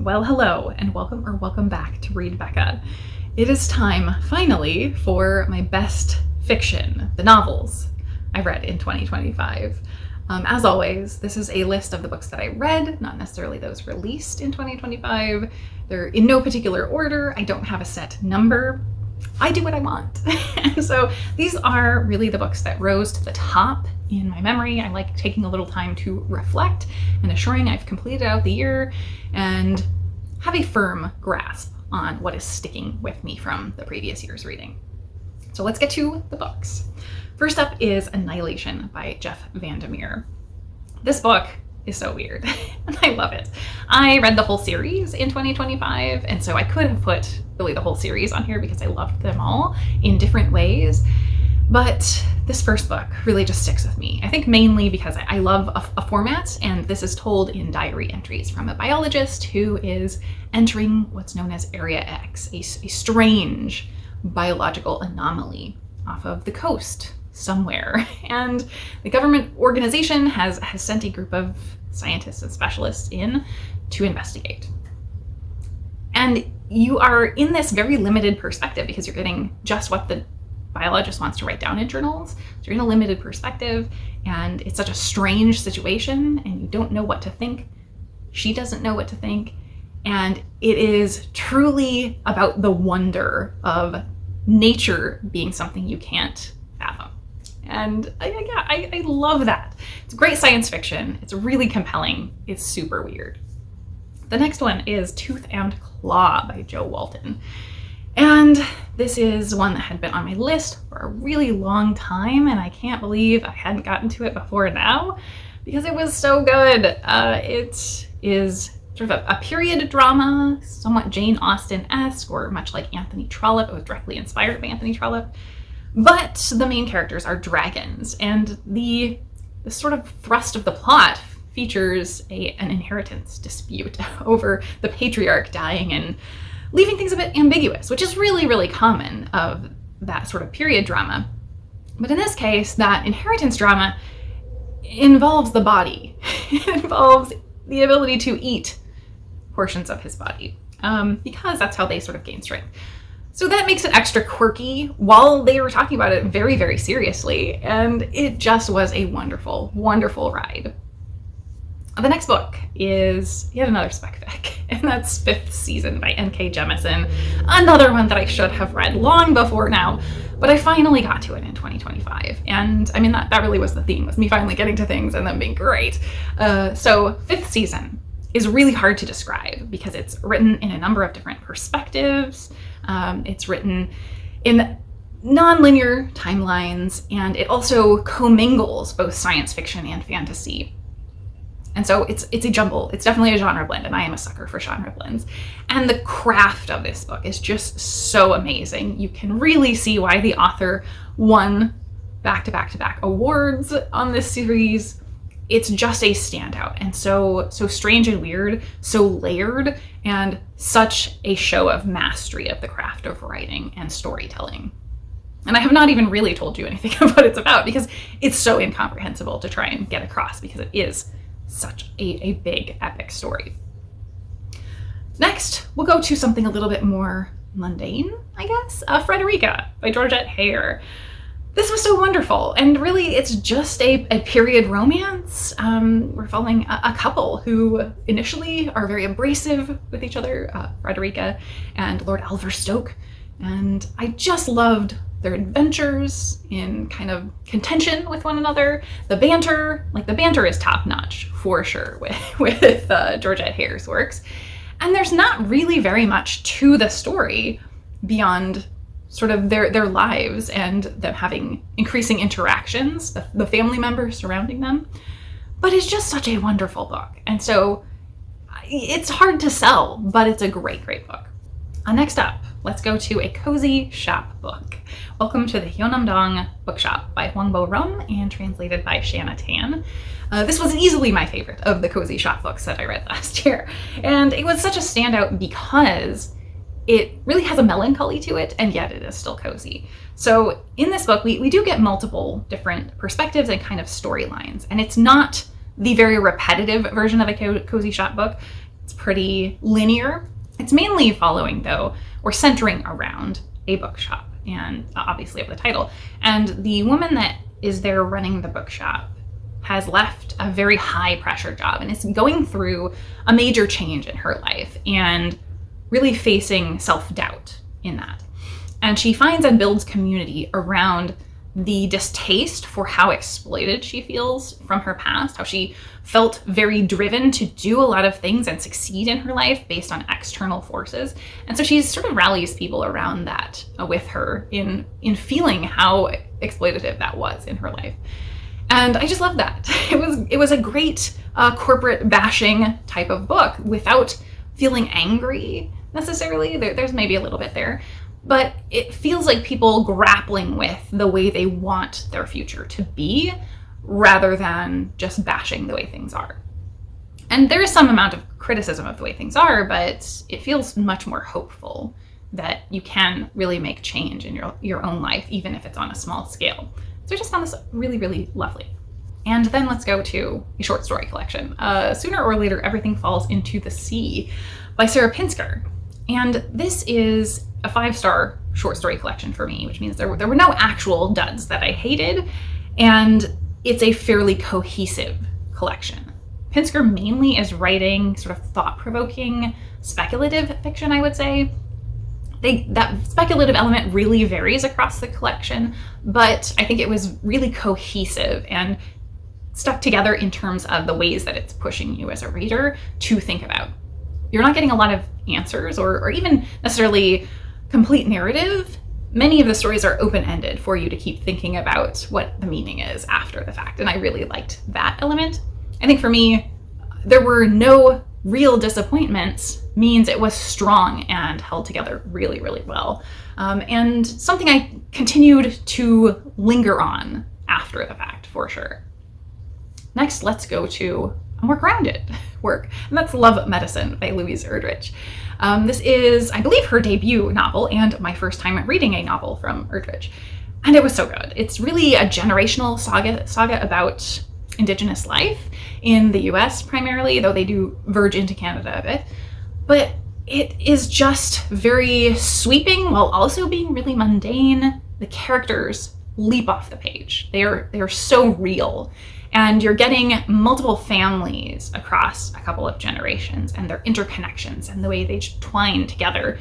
Well, hello and welcome back to Read Becca. It is time, finally, for my best fiction, the novels I read in 2025. As always, this is a list of the books that I read, not necessarily those released in 2025. They're in no particular order. I don't have a set number. I do what I want. And so these are really the books that rose to the top in my memory. I like taking a little time to reflect and assuring I've completed out the year and have a firm grasp on what is sticking with me from the previous year's reading. So let's get to the books. First up is Annihilation by Jeff Vandermeer. This book is so weird and I love it. I read the whole series in 2025, and so I could have put really the whole series on here because I loved them all in different ways. But this first book really just sticks with me. I think mainly because I love a format, and this is told in diary entries from a biologist who is entering what's known as Area X, a strange biological anomaly off of the coast somewhere. And the government organization has sent a group of scientists and specialists in to investigate. And you are in this very limited perspective because you're getting just what the biologist wants to write down in journals. So you're in a limited perspective, and it's such a strange situation and you don't know what to think. She doesn't know what to think. And it is truly about the wonder of nature being something you can't fathom. And I love that. It's great science fiction. It's really compelling. It's super weird. The next one is Tooth and Claw by Jo Walton. And this is one that had been on my list for a really long time, and I can't believe I hadn't gotten to it before now because it was so good. It is sort of a period drama, somewhat Jane Austen-esque, or much like Anthony Trollope. It was directly inspired by Anthony Trollope. But the main characters are dragons, and the sort of thrust of the plot features an inheritance dispute over the patriarch dying and leaving things a bit ambiguous, which is really, really common of that sort of period drama. But in this case, that inheritance drama involves the body. It involves the ability to eat portions of his body, because that's how they sort of gain strength. So that makes it extra quirky while they were talking about it very, very seriously. And it just was a wonderful, wonderful ride. The next book is yet another spec fic, and that's Fifth Season by N.K. Jemisin. Another one that I should have read long before now, but I finally got to it in 2025. And I mean, that really was the theme, was me finally getting to things and them being great. So Fifth Season is really hard to describe because it's written in a number of different perspectives. It's written in non-linear timelines, and it also commingles both science fiction and fantasy. And so it's a jumble. It's definitely a genre blend, and I am a sucker for genre blends. And the craft of this book is just so amazing. You can really see why the author won back-to-back awards on this series. It's just a standout, and so strange and weird, so layered, and such a show of mastery of the craft of writing and storytelling. And I have not even really told you anything of what it's about because it's so incomprehensible to try and get across because it is such a big, epic story. Next, we'll go to something a little bit more mundane, I guess. Frederica by Georgette Heyer. This was so wonderful, and really it's just a period romance. We're following a couple who initially are very abrasive with each other, Frederica and Lord Alverstoke, and I just loved their adventures in kind of contention with one another. The banter is top notch for sure with Georgette Heyer's works. And there's not really very much to the story beyond sort of their lives and them having increasing interactions, the family members surrounding them. But it's just such a wonderful book. And so it's hard to sell, but it's a great, great book. Next up, let's go to a cozy shop book. Welcome to the Hyunam-Dong Bookshop by Hwangbo Rum and translated by Shanna Tan. This was easily my favorite of the cozy shop books that I read last year. And it was such a standout because it really has a melancholy to it, and yet it is still cozy. So in this book, we do get multiple different perspectives and kind of storylines. And it's not the very repetitive version of a cozy shop book. It's pretty linear. It's mainly following, though, or centering around a bookshop, and obviously of the title. And the woman that is there running the bookshop has left a very high pressure job and is going through a major change in her life and really facing self-doubt in that. And she finds and builds community around the distaste for how exploited she feels from her past, how she felt very driven to do a lot of things and succeed in her life based on external forces. And so she sort of rallies people around that with her in feeling how exploitative that was in her life. And I just love that. It was a great corporate bashing type of book without feeling angry necessarily. There's maybe a little bit there, but it feels like people grappling with the way they want their future to be rather than just bashing the way things are. And there is some amount of criticism of the way things are, but it feels much more hopeful that you can really make change in your own life, even if it's on a small scale. So I just found this really, really lovely. And then let's go to a short story collection. Sooner or Later, Everything Falls into the Sea by Sarah Pinsker. And this is a 5-star short story collection for me, which means there were no actual duds that I hated, and it's a fairly cohesive collection. Pinsker mainly is writing sort of thought-provoking, speculative fiction, I would say. That speculative element really varies across the collection, but I think it was really cohesive and stuck together in terms of the ways that it's pushing you as a reader to think about. You're not getting a lot of answers or even necessarily complete narrative. Many of the stories are open-ended for you to keep thinking about what the meaning is after the fact, and I really liked that element. I think for me, there were no real disappointments means it was strong and held together really, really well. And something I continued to linger on after the fact, for sure. Next, let's go to a more grounded work, and that's Love Medicine by Louise Erdrich. This is, I believe, her debut novel and my first time reading a novel from Erdrich. And it was so good. It's really a generational saga about Indigenous life in the US primarily, though they do verge into Canada a bit. But it is just very sweeping while also being really mundane. The characters leap off the page. They are so real. And you're getting multiple families across a couple of generations and their interconnections and the way they twine together.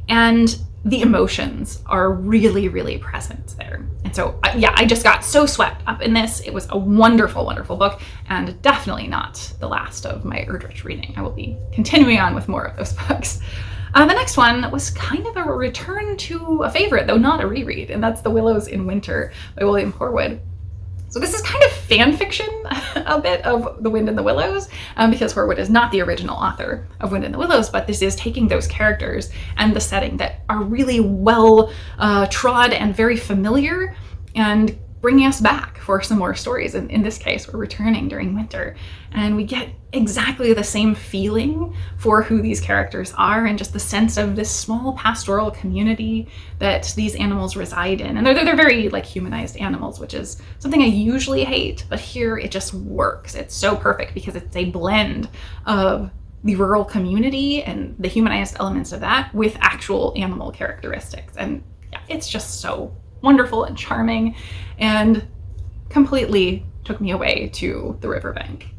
And the emotions are really, really present there. And so, yeah, I just got so swept up in this. It was a wonderful, wonderful book, and definitely not the last of my Erdrich reading. I will be continuing on with more of those books. The next one was kind of a return to a favorite, though not a reread, and that's The Willows in Winter by William Horwood. So this is kind of fan fiction a bit of The Wind in the Willows, because Horwood is not the original author of Wind in the Willows, but this is taking those characters and the setting that are really well trod and very familiar and bringing us back for some more stories. And in this case, we're returning during winter, and we get exactly the same feeling for who these characters are and just the sense of this small pastoral community that these animals reside in. And they're very like humanized animals, which is something I usually hate, but here it just works. It's so perfect because it's a blend of the rural community and the humanized elements of that with actual animal characteristics. And yeah, it's just so wonderful and charming, and completely took me away to the riverbank.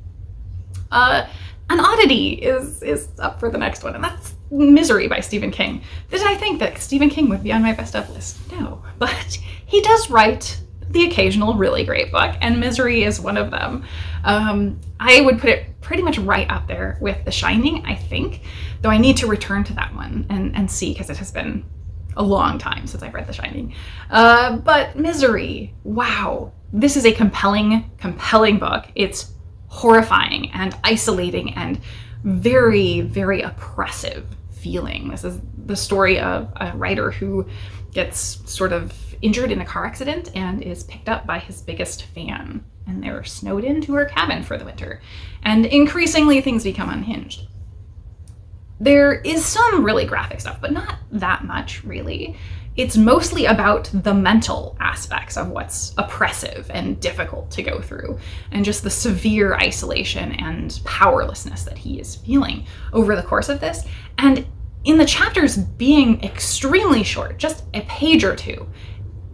An oddity is up for the next one, and that's Misery by Stephen King. Did I think that Stephen King would be on my best of list? No, but he does write the occasional really great book, and Misery is one of them. I would put it pretty much right up there with The Shining, I think, though I need to return to that one and see, because it has been a long time since I've read The Shining. But Misery, wow. This is a compelling book. It's horrifying and isolating and very, very oppressive feeling. This is the story of a writer who gets sort of injured in a car accident and is picked up by his biggest fan. And they're snowed into her cabin for the winter. And increasingly things become unhinged. There is some really graphic stuff, but not that much, really. it's mostly about the mental aspects of what's oppressive and difficult to go through, and just the severe isolation and powerlessness that he is feeling over the course of this. And in the chapters being extremely short, just a page or two,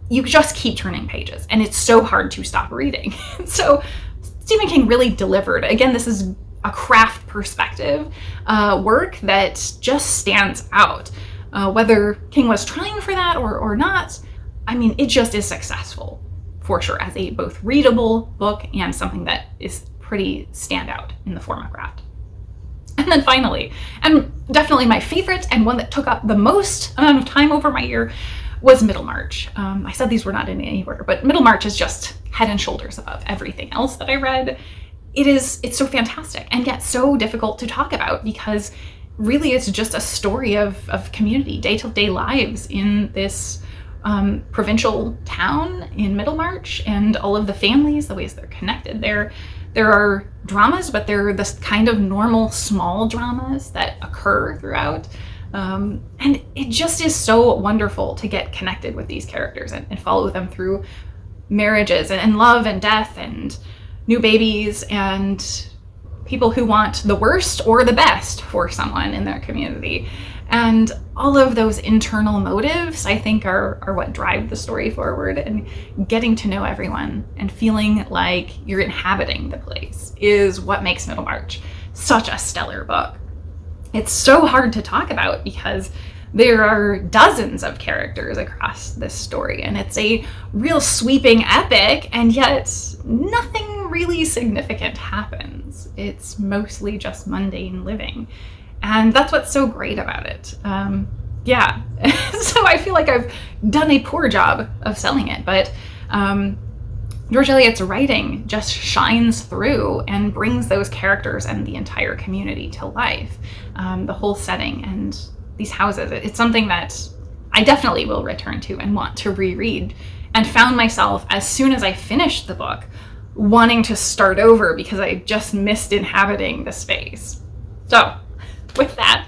you just keep turning pages, and it's so hard to stop reading. So Stephen King really delivered. Again, this is a craft perspective work that just stands out. Whether King was trying for that or not, I mean, it just is successful for sure as a both readable book and something that is pretty standout in the form of craft. And then finally, and definitely my favorite and one that took up the most amount of time over my year, was Middlemarch. I said these were not in any order, but Middlemarch is just head and shoulders above everything else that I read. It's so fantastic and yet so difficult to talk about, because really it's just a story of community, day-to-day lives in this provincial town in Middlemarch, and all of the families, the ways they're connected. There are dramas, but they're this kind of normal small dramas that occur throughout. And it just is so wonderful to get connected with these characters and follow them through marriages and love and death and new babies and people who want the worst or the best for someone in their community. And all of those internal motives, I think, are what drive the story forward. And getting to know everyone and feeling like you're inhabiting the place is what makes Middlemarch such a stellar book. It's so hard to talk about because there are dozens of characters across this story, and it's a real sweeping epic, and yet nothing really significant happens. It's mostly just mundane living, and that's what's so great about it. Yeah, so I feel like I've done a poor job of selling it, but George Eliot's writing just shines through and brings those characters and the entire community to life. The whole setting and these houses, it's something that I definitely will return to and want to reread, and found myself, as soon as I finished the book, wanting to start over because I just missed inhabiting the space. So with that,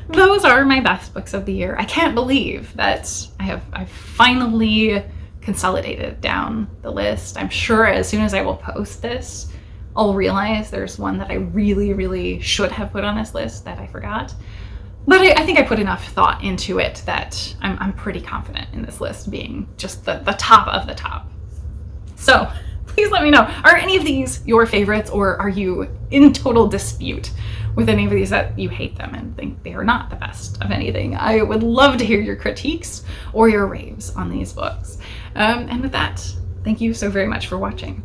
those are my best books of the year. I can't believe that I've finally consolidated down the list. I'm sure as soon as I will post this, I'll realize there's one that I really, really should have put on this list that I forgot. But I think I put enough thought into it that I'm pretty confident in this list being just the top of the top. So please let me know, are any of these your favorites, or are you in total dispute with any of these that you hate them and think they are not the best of anything? I would love to hear your critiques or your raves on these books. And with that, thank you so very much for watching.